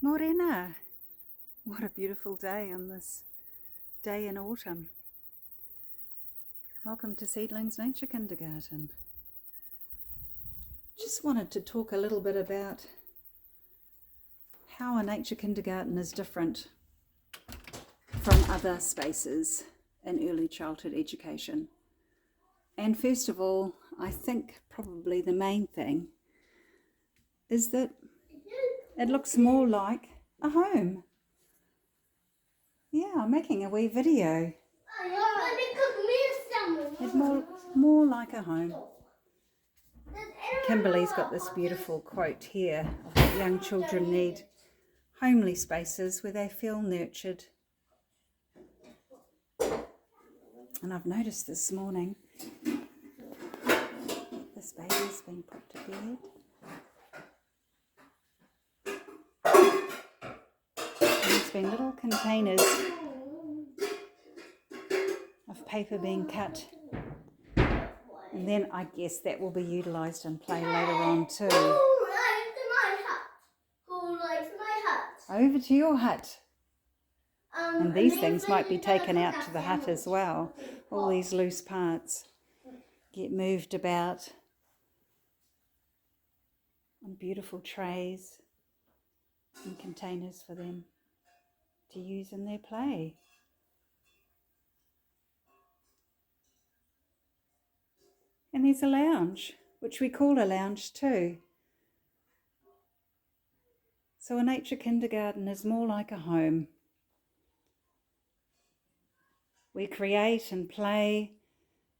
Morena! What a beautiful day on this day in autumn. Welcome to Seedlings Nature Kindergarten. Just wanted to talk a little bit about how a nature kindergarten is different from other spaces in early childhood education. And first of all, I think probably the main thing is that it looks more like a home. Yeah, I'm making a wee video. It's more like a home. Kimberly's got this beautiful quote here of that young children need homely spaces where they feel nurtured. And I've noticed this morning this baby's been put to bed. There's been little containers of paper being cut, and then I guess that will be utilised in play later on too. Who likes my hut? Who likes my hut? Over to your hut. And these things might be taken out to the hut as well. All these loose parts get moved about on beautiful trays and containers for them to use in their play. And there's a lounge, which we call a lounge too. So a nature kindergarten is more like a home. We create and play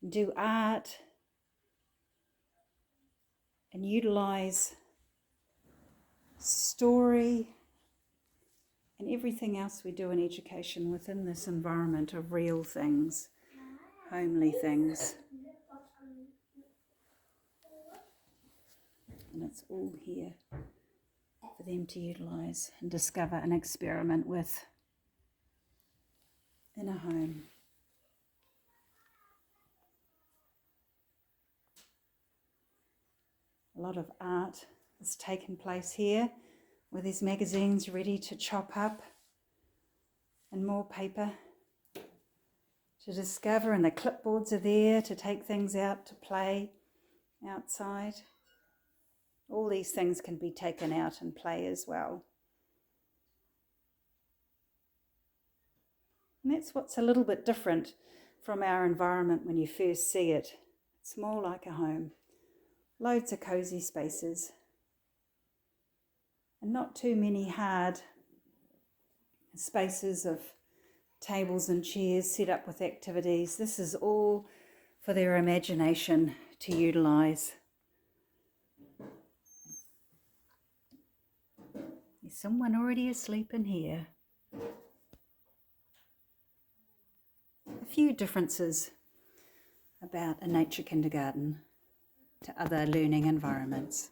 and do art and utilise story and everything else we do in education within this environment of real things, homely things. And it's all here for them to utilise and discover and experiment with in a home. A lot of art has taken place here with these magazines ready to chop up and more paper to discover, and the clipboards are there to take things out to play outside. All these things can be taken out and play as well. And that's what's a little bit different from our environment when you first see it. It's more like a home. Loads of cosy spaces. And not too many hard spaces of tables and chairs set up with activities. This is all for their imagination to utilise. There's someone already asleep in here. A few differences about a nature kindergarten to other learning environments.